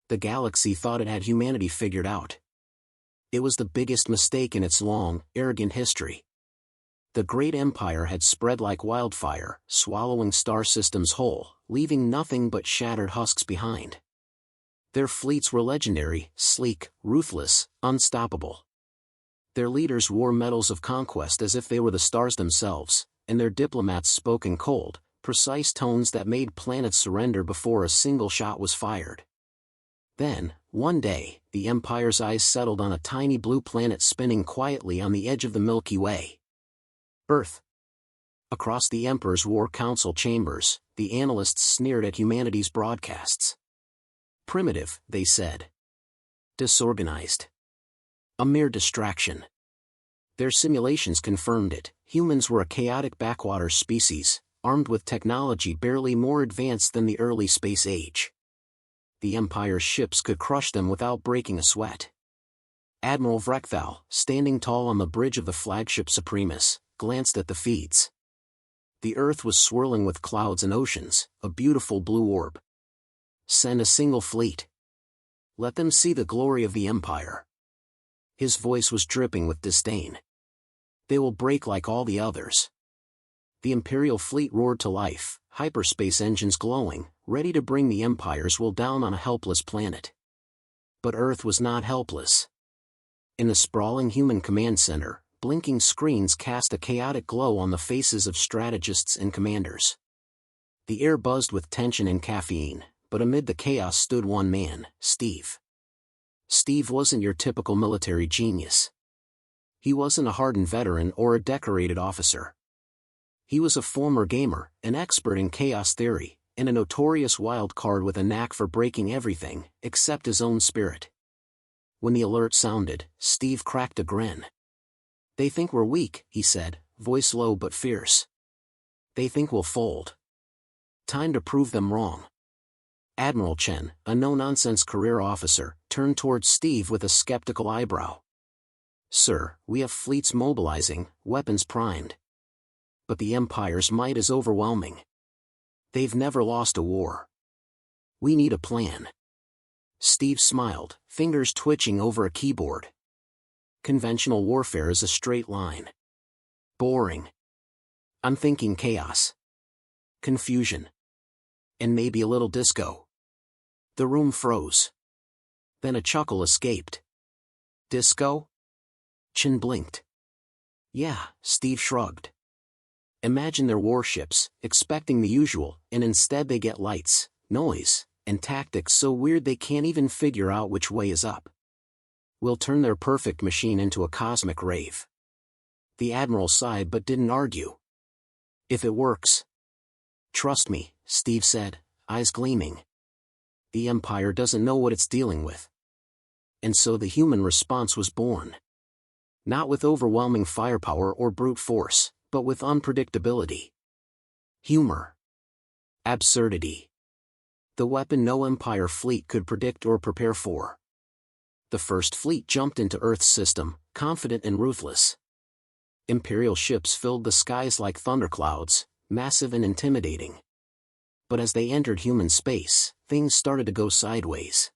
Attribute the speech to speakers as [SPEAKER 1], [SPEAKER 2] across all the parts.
[SPEAKER 1] The galaxy thought it had humanity figured out. It was the biggest mistake in its long, arrogant history. The great empire had spread like wildfire, swallowing star systems whole, leaving nothing but shattered husks behind. Their fleets were legendary, sleek, ruthless, unstoppable. Their leaders wore medals of conquest as if they were the stars themselves, and their diplomats spoke in cold, precise tones that made planets surrender before a single shot was fired. Then, one day, the Empire's eyes settled on a tiny blue planet spinning quietly on the edge of the Milky Way. Earth. Across the Emperor's War Council chambers, the analysts sneered at humanity's broadcasts. Primitive, they said. Disorganized. A mere distraction. Their simulations confirmed it. Humans were a chaotic backwater species, armed with technology barely more advanced than the early space age. The Empire's ships could crush them without breaking a sweat. Admiral Vrechthal, standing tall on the bridge of the flagship Supremus, glanced at the feeds. The Earth was swirling with clouds and oceans, a beautiful blue orb. Send a single fleet. Let them see the glory of the Empire. His voice was dripping with disdain. They will break like all the others. The Imperial fleet roared to life, hyperspace engines glowing, ready to bring the Empire's will down on a helpless planet. But Earth was not helpless. In the sprawling human command center, blinking screens cast a chaotic glow on the faces of strategists and commanders. The air buzzed with tension and caffeine, but amid the chaos stood one man, Steve. Steve wasn't your typical military genius. He wasn't a hardened veteran or a decorated officer. He was a former gamer, an expert in chaos theory, and a notorious wild card with a knack for breaking everything, except his own spirit. When the alert sounded, Steve cracked a grin. They think we're weak, he said, voice low but fierce. They think we'll fold. Time to prove them wrong. Admiral Chen, a no-nonsense career officer, turned towards Steve with a skeptical eyebrow. Sir, we have fleets mobilizing, weapons primed. But the Empire's might is overwhelming. They've never lost a war. We need a plan. Steve smiled, fingers twitching over a keyboard. Conventional warfare is a straight line. Boring. I'm thinking chaos. Confusion. And maybe a little disco. The room froze. Then a chuckle escaped. Disco? Chen blinked. Yeah, Steve shrugged. Imagine their warships, expecting the usual, and instead they get lights, noise, and tactics so weird they can't even figure out which way is up. We'll turn their perfect machine into a cosmic rave. The Admiral sighed but didn't argue. If it works. Trust me, Steve said, eyes gleaming. The Empire doesn't know what it's dealing with. And so the human response was born. Not with overwhelming firepower or brute force, but with unpredictability. Humor. Absurdity. The weapon no Empire fleet could predict or prepare for. The first fleet jumped into Earth's system, confident and ruthless. Imperial ships filled the skies like thunderclouds, massive and intimidating. But as they entered human space, things started to go sideways.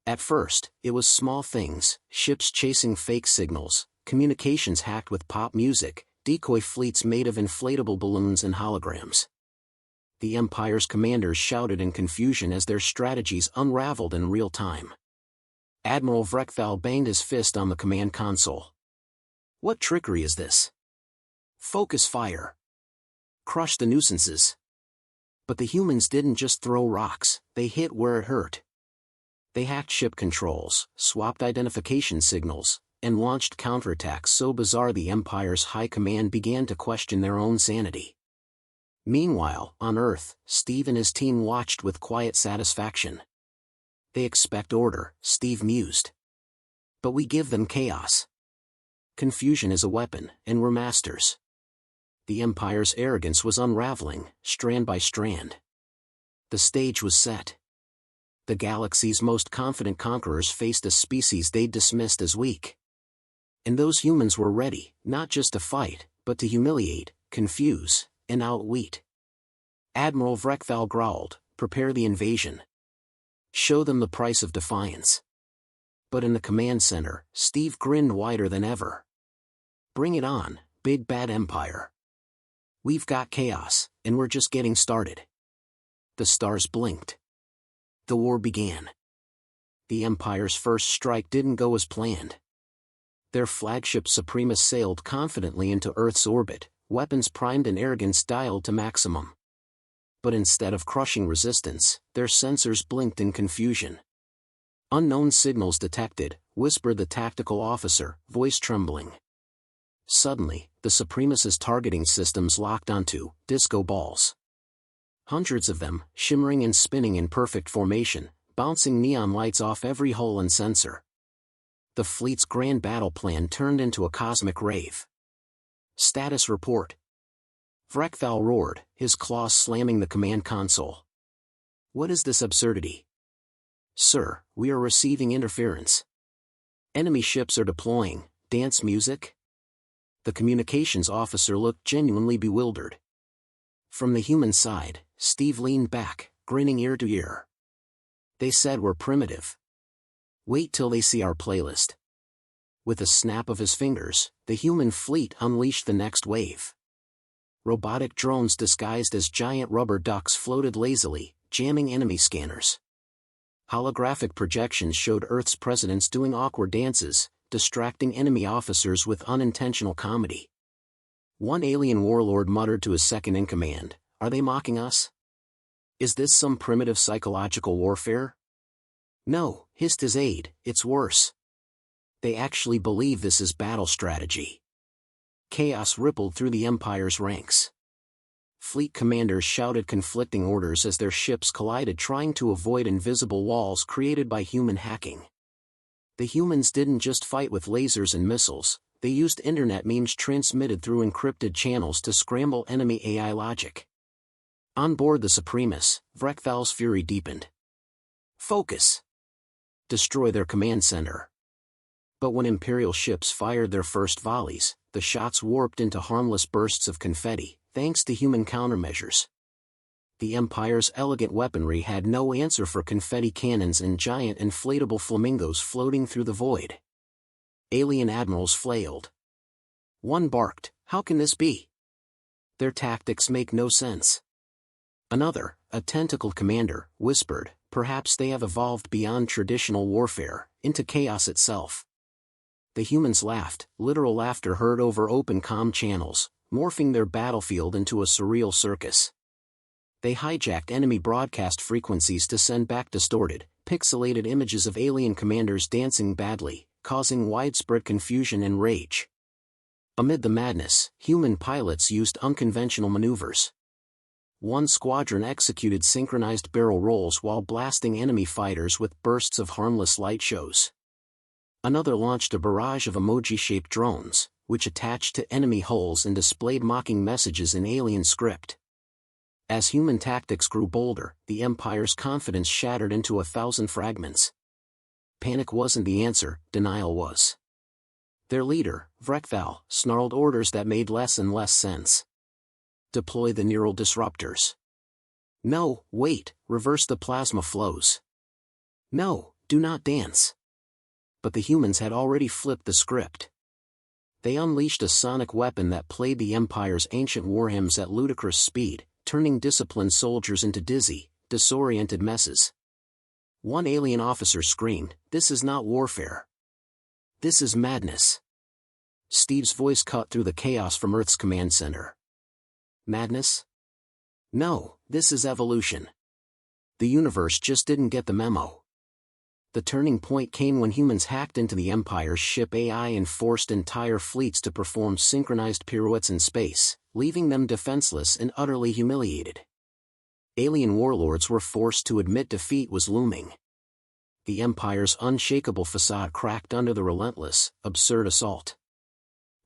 [SPEAKER 1] At first, it was small things, ships chasing fake signals, communications hacked with pop music, decoy fleets made of inflatable balloons and holograms. The Empire's commanders shouted in confusion as their strategies unraveled in real time. Admiral Vrechthal banged his fist on the command console. What trickery is this? Focus fire. Crush the nuisances. But the humans didn't just throw rocks, they hit where it hurt. They hacked ship controls, swapped identification signals, and launched counterattacks so bizarre the Empire's high command began to question their own sanity. Meanwhile, on Earth, Steve and his team watched with quiet satisfaction. They expect order, Steve mused. But we give them chaos. Confusion is a weapon, and we're masters. The Empire's arrogance was unraveling, strand by strand. The stage was set. The galaxy's most confident conquerors faced a species they'd dismissed as weak. And those humans were ready, not just to fight, but to humiliate, confuse, and outwit. Admiral Vrechthal growled, "Prepare the invasion." Show them the price of defiance. But in the command center, Steve grinned wider than ever. Bring it on, big bad Empire. We've got chaos, and we're just getting started. The stars blinked. The war began. The Empire's first strike didn't go as planned. Their flagship Supremus sailed confidently into Earth's orbit, weapons primed and arrogance dialed to maximum. But instead of crushing resistance, their sensors blinked in confusion. Unknown signals detected, whispered the tactical officer, voice trembling. Suddenly, the Supremus's targeting systems locked onto disco balls. Hundreds of them, shimmering and spinning in perfect formation, bouncing neon lights off every hull and sensor. The fleet's grand battle plan turned into a cosmic rave. Status report. Vrekthal roared, his claws slamming the command console. What is this absurdity? Sir, we are receiving interference. Enemy ships are deploying. Dance music? The communications officer looked genuinely bewildered. From the human side, Steve leaned back, grinning ear to ear. They said we're primitive. Wait till they see our playlist. With a snap of his fingers, the human fleet unleashed the next wave. Robotic drones disguised as giant rubber ducks floated lazily, jamming enemy scanners. Holographic projections showed Earth's presidents doing awkward dances, distracting enemy officers with unintentional comedy. One alien warlord muttered to his second-in-command, "Are they mocking us? Is this some primitive psychological warfare?" "No," hissed his aide, "it's worse. They actually believe this is battle strategy." Chaos rippled through the Empire's ranks. Fleet commanders shouted conflicting orders as their ships collided, trying to avoid invisible walls created by human hacking. The humans didn't just fight with lasers and missiles, they used internet memes transmitted through encrypted channels to scramble enemy AI logic. On board the Supremus, Vrekthal's fury deepened. Focus! Destroy their command center. But when Imperial ships fired their first volleys, the shots warped into harmless bursts of confetti, thanks to human countermeasures. The Empire's elegant weaponry had no answer for confetti cannons and giant inflatable flamingos floating through the void. Alien admirals flailed. One barked, "How can this be? Their tactics make no sense." Another, a tentacled commander, whispered, "Perhaps they have evolved beyond traditional warfare, into chaos itself." The humans laughed, literal laughter heard over open comm channels, morphing their battlefield into a surreal circus. They hijacked enemy broadcast frequencies to send back distorted, pixelated images of alien commanders dancing badly, causing widespread confusion and rage. Amid the madness, human pilots used unconventional maneuvers. One squadron executed synchronized barrel rolls while blasting enemy fighters with bursts of harmless light shows. Another launched a barrage of emoji-shaped drones, which attached to enemy hulls and displayed mocking messages in alien script. As human tactics grew bolder, the Empire's confidence shattered into 1,000 fragments. Panic wasn't the answer, denial was. Their leader, Vrekthal, snarled orders that made less and less sense. Deploy the neural disruptors. No, wait, reverse the plasma flows. No, do not dance. But the humans had already flipped the script. They unleashed a sonic weapon that played the Empire's ancient war hymns at ludicrous speed, turning disciplined soldiers into dizzy, disoriented messes. One alien officer screamed, "This is not warfare. This is madness." Steve's voice cut through the chaos from Earth's command center. Madness? No, this is evolution. The universe just didn't get the memo. The turning point came when humans hacked into the Empire's ship AI and forced entire fleets to perform synchronized pirouettes in space, leaving them defenseless and utterly humiliated. Alien warlords were forced to admit defeat was looming. The Empire's unshakable facade cracked under the relentless, absurd assault.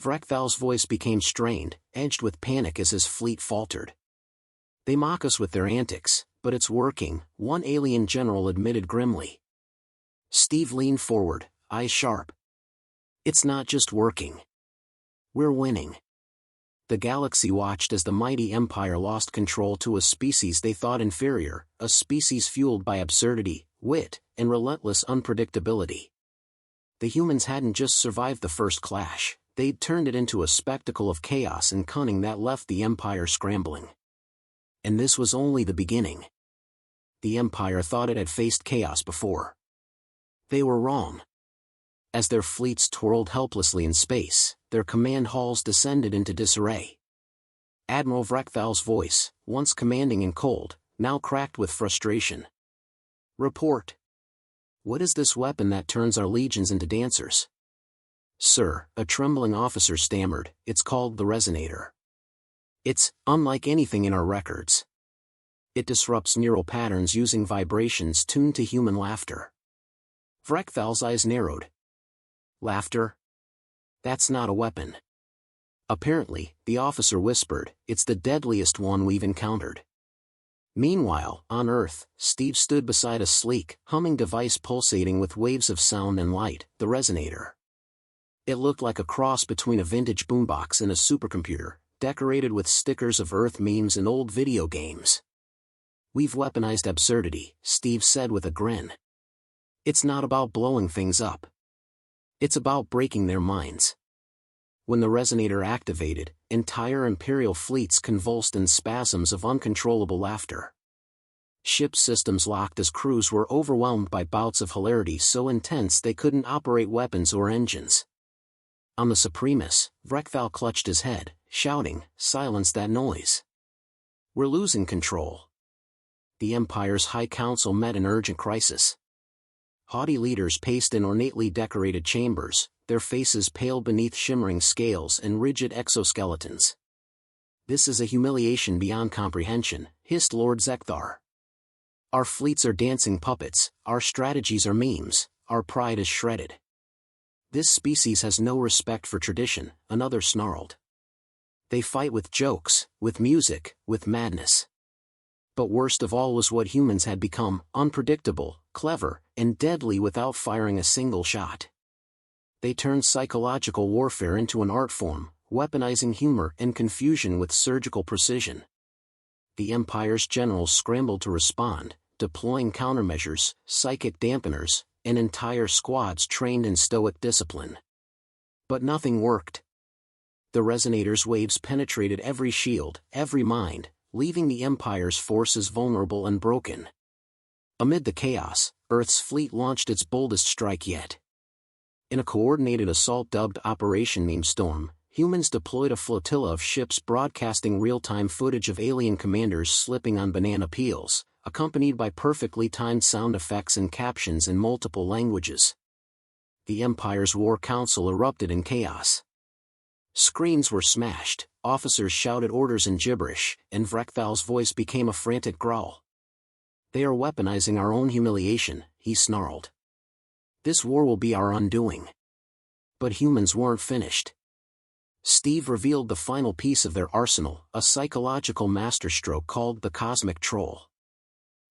[SPEAKER 1] Vrekthal's voice became strained, edged with panic as his fleet faltered. "They mock us with their antics, but it's working," one alien general admitted grimly. Steve leaned forward, eyes sharp. "It's not just working. We're winning." The galaxy watched as the mighty Empire lost control to a species they thought inferior, a species fueled by absurdity, wit, and relentless unpredictability. The humans hadn't just survived the first clash, they'd turned it into a spectacle of chaos and cunning that left the Empire scrambling. And this was only the beginning. The Empire thought it had faced chaos before. They were wrong. As their fleets twirled helplessly in space, their command halls descended into disarray. Admiral Vrechthal's voice, once commanding and cold, now cracked with frustration. "Report. What is this weapon that turns our legions into dancers?" "Sir," a trembling officer stammered, "it's called the Resonator. It's unlike anything in our records. It disrupts neural patterns using vibrations tuned to human laughter." Vrechthal's eyes narrowed. "Laughter? That's not a weapon." "Apparently," the officer whispered, "it's the deadliest one we've encountered." Meanwhile, on Earth, Steve stood beside a sleek, humming device pulsating with waves of sound and light, the Resonator. It looked like a cross between a vintage boombox and a supercomputer, decorated with stickers of Earth memes and old video games. "We've weaponized absurdity," Steve said with a grin. "It's not about blowing things up. It's about breaking their minds." When the Resonator activated, entire Imperial fleets convulsed in spasms of uncontrollable laughter. Ship systems locked as crews were overwhelmed by bouts of hilarity so intense they couldn't operate weapons or engines. On the Supremus, Vrechthal clutched his head, shouting, "Silence that noise. We're losing control." The Empire's High Council met in urgent crisis. Haughty leaders paced in ornately decorated chambers, their faces pale beneath shimmering scales and rigid exoskeletons. "This is a humiliation beyond comprehension," hissed Lord Zekthar. "Our fleets are dancing puppets, our strategies are memes, our pride is shredded. This species has no respect for tradition," another snarled. "They fight with jokes, with music, with madness." But worst of all was what humans had become, unpredictable, clever, and deadly without firing a single shot. They turned psychological warfare into an art form, weaponizing humor and confusion with surgical precision. The Empire's generals scrambled to respond, deploying countermeasures, psychic dampeners, and entire squads trained in stoic discipline. But nothing worked. The Resonator's waves penetrated every shield, every mind, leaving the Empire's forces vulnerable and broken. Amid the chaos, Earth's fleet launched its boldest strike yet. In a coordinated assault dubbed Operation Meme Storm, humans deployed a flotilla of ships broadcasting real-time footage of alien commanders slipping on banana peels, accompanied by perfectly timed sound effects and captions in multiple languages. The Empire's War Council erupted in chaos. Screens were smashed, officers shouted orders in gibberish, and Vrechthal's voice became a frantic growl. "They are weaponizing our own humiliation," he snarled. "This war will be our undoing." But humans weren't finished. Steve revealed the final piece of their arsenal, a psychological masterstroke called the Cosmic Troll.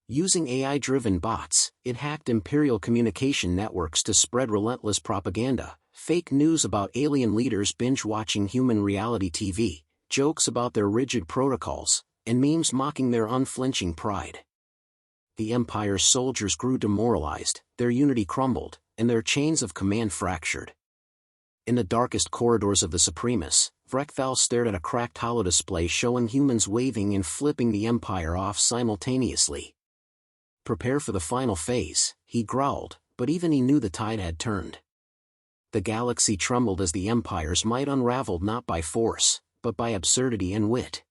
[SPEAKER 1] Using AI-driven bots, it hacked Imperial communication networks to spread relentless propaganda, fake news about alien leaders binge-watching human reality TV, jokes about their rigid protocols, and memes mocking their unflinching pride. The Empire's soldiers grew demoralized, their unity crumbled, and their chains of command fractured. In the darkest corridors of the Supremus, Vrechthal stared at a cracked holodisplay showing humans waving and flipping the Empire off simultaneously. "Prepare for the final phase," he growled, but even he knew the tide had turned. The galaxy trembled as the Empire's might unraveled not by force, but by absurdity and wit.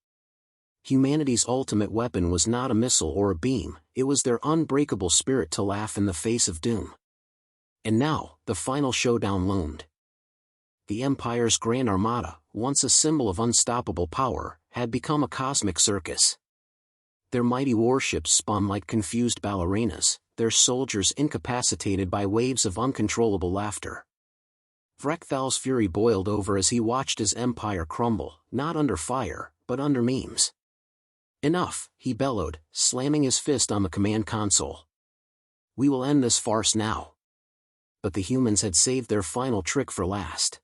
[SPEAKER 1] Humanity's ultimate weapon was not a missile or a beam, it was their unbreakable spirit to laugh in the face of doom. And now, the final showdown loomed. The Empire's Grand Armada, once a symbol of unstoppable power, had become a cosmic circus. Their mighty warships spun like confused ballerinas, their soldiers incapacitated by waves of uncontrollable laughter. Vrechthal's fury boiled over as he watched his empire crumble, not under fire, but under memes. "Enough," he bellowed, slamming his fist on the command console. "We will end this farce now." But the humans had saved their final trick for last.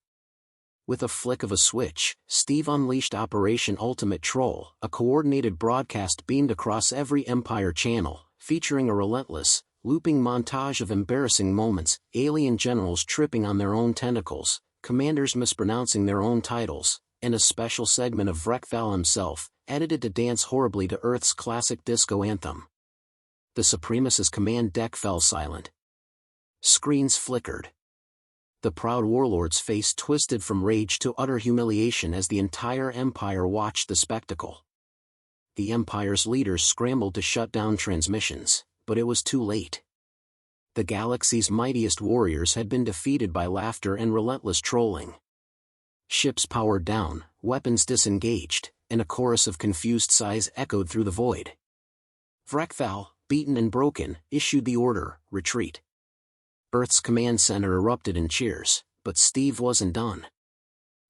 [SPEAKER 1] With a flick of a switch, Steve unleashed Operation Ultimate Troll, a coordinated broadcast beamed across every Empire channel, featuring a relentless, looping montage of embarrassing moments, alien generals tripping on their own tentacles, commanders mispronouncing their own titles, and a special segment of Vrekval himself, edited to dance horribly to Earth's classic disco anthem. The Supremacist command deck fell silent. Screens flickered. The proud warlord's face twisted from rage to utter humiliation as the entire Empire watched the spectacle. The Empire's leaders scrambled to shut down transmissions, but it was too late. The galaxy's mightiest warriors had been defeated by laughter and relentless trolling. Ships powered down, weapons disengaged, and a chorus of confused sighs echoed through the void. Vrekval, beaten and broken, issued the order, retreat. Earth's command center erupted in cheers, but Steve wasn't done.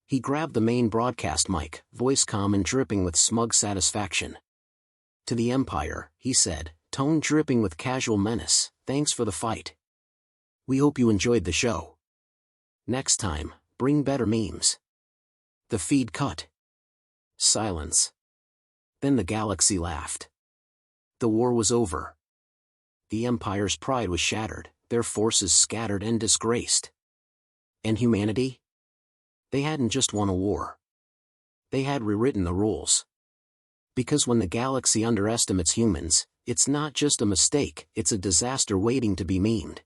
[SPEAKER 1] He grabbed the main broadcast mic, voice calm and dripping with smug satisfaction. To the Empire, he said, tone dripping with casual menace, thanks for the fight. We hope you enjoyed the show. Next time, bring better memes. The feed cut. Silence. Then the galaxy laughed. The war was over. The Empire's pride was shattered, their forces scattered and disgraced. And humanity? They hadn't just won a war. They had rewritten the rules. Because when the galaxy underestimates humans, it's not just a mistake, it's a disaster waiting to be memed.